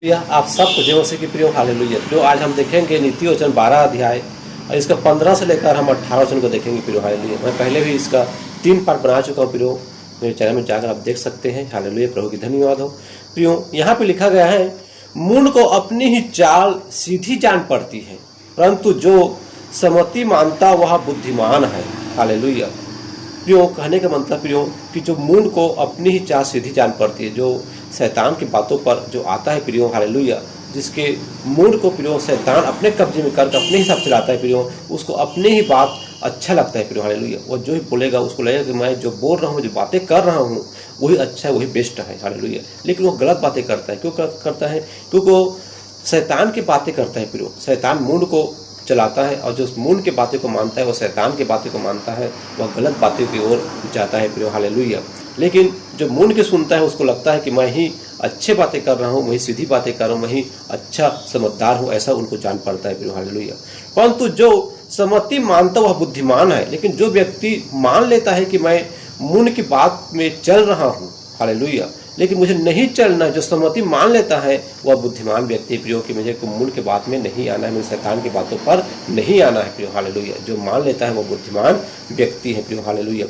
यह आप सबको जय मसीह की प्रियो हालेलुया। जो आज हम देखेंगे नीति वचन 12 अध्याय और इसका 15 से लेकर हम 18 वचन को देखेंगे प्रियो हालेलुया। मैं पहले भी इसका 3 पार्ट बना चुका हूँ प्रियो, मेरे चैनल में जाकर आप देख सकते हैं। हालेलुया, प्रभु की धन्यवाद हो। प्रियो, यहाँ पे लिखा गया है, मूढ़ को अपनी ही चाल सीधी जान पड़ती है, परंतु जो सम्मति मानता वह बुद्धिमान है। हालेलुया। प्रियो, कहने का मतलब प्रियो कि जो मूढ़ को अपनी ही चाल सीधी जान पड़ती है, जो शैतान की बातों पर जो आता है प्रियो हालेलुया, जिसके मूड को प्रियो शैतान अपने कब्जे में करके अपने हिसाब से लाता है प्रियो, उसको अपने ही बात अच्छा लगता है प्रियो हालेलुया। वो जो ही बोलेगा उसको लगेगा कि मैं जो बोल रहा हूँ, जो बातें कर रहा हूँ वही अच्छा है, वही बेस्ट है। हालेलुया। लेकिन वो गलत बातें करता है। क्यों करता है? क्योंकि वो शैतान की बातें करता है प्रियो। शैतान मूड को चलाता है और जो मूड की बातें को मानता है, वो शैतान की बातें को मानता है, वह गलत बातें की ओर जाता है प्रियो हालेलुया। लेकिन जो मूड के सुनता है उसको लगता है कि मैं ही अच्छे बातें कर रहा हूँ, वही सीधी बातें कर रहा हूँ, वही अच्छा समझदार हूँ, ऐसा उनको जान पड़ता है प्रियो हालेलुया। परंतु जो सम्मति मानता वह बुद्धिमान है। लेकिन जो व्यक्ति मान लेता है कि मैं मूड की बात में चल रहा हूँ हालेलुया, लेकिन मुझे नहीं चलना, जो सम्मति मान लेता है वह बुद्धिमान व्यक्ति प्रियो कि मुझे मूड के बात में नहीं आना है, मुझे शैतान की बातों पर नहीं आना है प्रियो हालेलुया। जो मान लेता है वह बुद्धिमान व्यक्ति है प्रियो हालेलुया।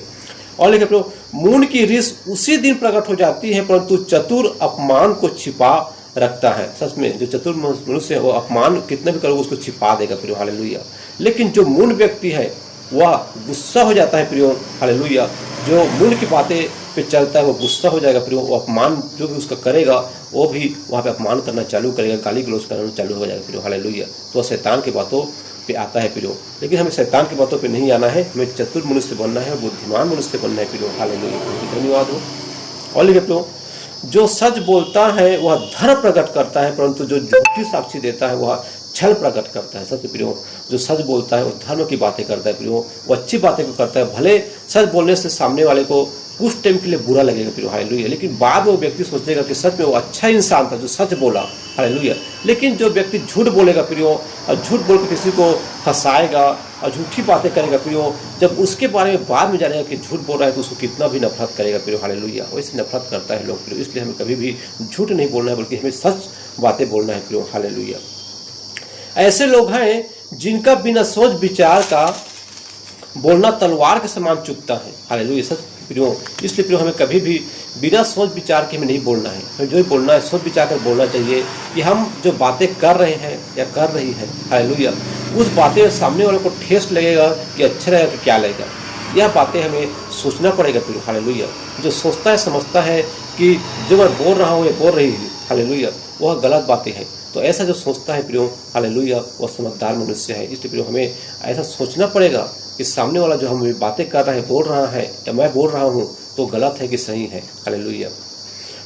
और लेकिन प्रियो, मूढ़ की रिस उसी दिन प्रकट हो जाती है, परंतु चतुर अपमान को छिपा रखता है। सच में जो चतुर मनुष्य है वो अपमान कितना भी करो उसको छिपा देगा प्रियो हालेलुया। लेकिन जो मूढ़ व्यक्ति है वह गुस्सा हो जाता है प्रियो हालेलुया। जो मूढ़ की बातें पे चलता है वो गुस्सा हो जाएगा प्रियो। वो अपमान जो भी उसका करेगा वो भी वहाँ पे अपमान करना चालू करेगा, गाली गलौज करना चालू हो जाएगा प्रियो हालेलुया। तो शैतान की बातों पे आता है प्रियो। लेकिन हमें शैतान की बातों पे नहीं आना है, हमें चतुर मनुष्य बनना है, बुद्धिमान मनुष्य बनना है प्रियो हालेलुया। धन्यवाद हो। और लेकिन प्रियो, जो सच बोलता है वह धर्म प्रकट करता है, परंतु जो झूठी साक्षी देता है वह छल प्रकट करता है। सच प्रियो, जो सच बोलता है वो धर्म की बातें करता है प्रियो, वो अच्छी बातें करता है। भले सच बोलने से सामने वाले को कुछ टाइम के लिए बुरा लगेगा प्रियो हालेलुया, लेकिन बाद में वो व्यक्ति सोचेगा कि सच में वो अच्छा इंसान था जो सच बोला हालेलुया। लेकिन जो व्यक्ति झूठ बोलेगा प्रियो और झूठ बोल के किसी को फंसाएगा और झूठी बातें करेगा प्रियो, जब उसके बारे में बाद में जानेगा कि झूठ बोल रहा है तो उसको कितना भी नफरत करेगा प्रियो हालेलुया। वैसे नफरत करता है लोग प्रियो। इसलिए हमें कभी भी झूठ नहीं बोलना है, बल्कि हमें सच बातें बोलना है प्रियो हालेलुया। ऐसे लोग हैं जिनका बिना सोच विचार का बोलना तलवार के समान चुभता है हालेलुया। सच प्रियो, इसलिए प्रियो हमें कभी भी बिना सोच विचार के हमें नहीं बोलना है। हमें जो ही बोलना है सोच विचार कर बोलना चाहिए कि हम जो बातें कर रहे हैं या कर रही हैं हालेलुया, उस बातें सामने वाले को ठेस लगेगा कि अच्छा लगेगा कि क्या लगेगा, यह बातें हमें सोचना पड़ेगा प्रियो हालेलुया। जो सोचता है समझता है कि जो मैं बोल रहा हूँ या बोल रही हूँ हालेलुया वह गलत बातें हैं, तो ऐसा जो सोचता है प्रियो हालेलुया वह समझदार मनुष्य है। इसलिए प्रियो हमें ऐसा सोचना पड़ेगा कि सामने वाला जो हमें बातें कर रहा है, बोल रहा है या मैं बोल रहा हूँ तो गलत है कि सही है हालेलुया।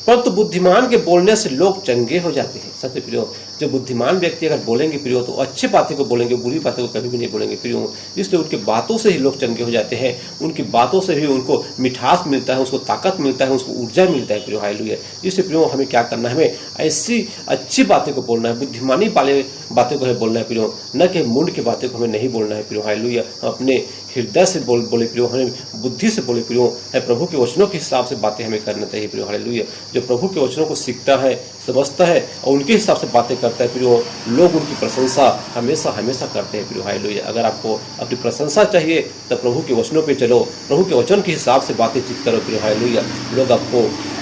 परंतु बुद्धिमान के बोलने से लोग चंगे हो जाते हैं। सत्य प्रियो, जो बुद्धिमान व्यक्ति अगर बोलेंगे प्रियो तो अच्छी बातें को बोलेंगे, बुरी बातों को कभी भी नहीं बोलेंगे प्रियो। इसलिए उनकी बातों से ही लोग चंगे हो जाते हैं, उनकी बातों से ही उनको मिठास मिलता है, उसको ताकत मिलता है, उसको ऊर्जा मिलता है प्रियो हालेलुया। इसलिए प्रियो हमें क्या करना है, हमें ऐसी अच्छी बातें को बोलना है, बुद्धिमानी वाले बातें को हमें बोलना है प्रियो, न कि मूड की बातें को हमें नहीं बोलना है प्रियो हालेलुया। हम अपने हृदय से बोले प्रियो, हमें बुद्धि से बोले प्रियो, प्रभु के वचनों के हिसाब से बातें हमें करना चाहिए प्रियो हालेलुया। जो प्रभु के वचनों को सीखता है, समझता है और उनके हिसाब से बातें करता है प्रियो, लोग उनकी प्रशंसा हमेशा हमेशा करते हैं प्रियो हालेलुया। अगर आपको अपनी प्रशंसा चाहिए तो प्रभु के वचनों पे चलो, प्रभु के वचन के हिसाब से बातें चित करो प्रियो हालेलुया। लोग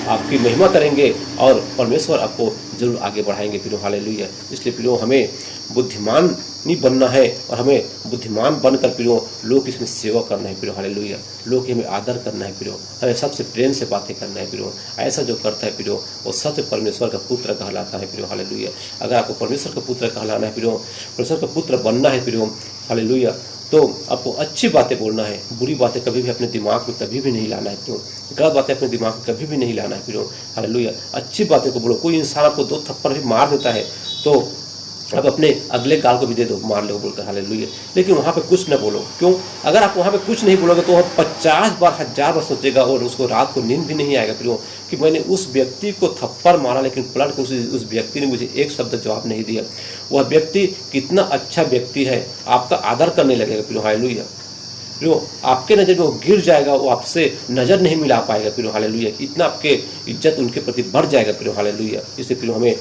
आपकी महिमा करेंगे और परमेश्वर आपको जरूर आगे बढ़ाएंगे प्रियो हालेलुया। इसलिए प्रियो हमें बुद्धिमान नहीं बनना है और हमें बुद्धिमान बनकर प्रियो लोग की इसमें सेवा करना है प्रियो हालेलुया। लोग की हमें आदर करना है प्रियो, हमें सबसे प्रेम से बातें करना है प्रियो। ऐसा जो करता है प्रियो वो सत्य परमेश्वर का पुत्र कहलाता है प्रियो हालेलुया। अगर आपको परमेश्वर का पुत्र कहलाना है प्रियो, परमेश्वर का पुत्र बनना है प्रियो हालेलुया, तो आपको अच्छी बातें बोलना है, बुरी बातें कभी भी अपने दिमाग में कभी भी नहीं लाना है प्रियो, गलत बातें अपने दिमाग में कभी भी नहीं लाना है प्रियो हालेलुया। अच्छी बातें को बोलो। कोई इंसान आपको 2 थप्पड़ भी मार देता है तो आप अपने अगले गाल को भी दे दो, मार लो बोलकर हालेलुया, लेकिन वहाँ पे कुछ न बोलो। क्यों? अगर आप वहाँ पे कुछ नहीं बोलोगे तो वह 50 बार 1000 बार सोचेगा और उसको रात को नींद भी नहीं आएगा प्रियो कि मैंने उस व्यक्ति को थप्पड़ मारा लेकिन पलट के उस व्यक्ति ने मुझे एक शब्द जवाब नहीं दिया। वह व्यक्ति कितना अच्छा व्यक्ति है, आपका आदर करने लगेगा प्रियो हालेलुया। प्रियो आपके नज़र में वो गिर जाएगा, वो आपसे नज़र नहीं मिला पाएगा प्रियो हालेलुया। इतना आपके इज्जत उनके प्रति बढ़ जाएगा प्रियो हालेलुया। इसलिए प्रियो हमें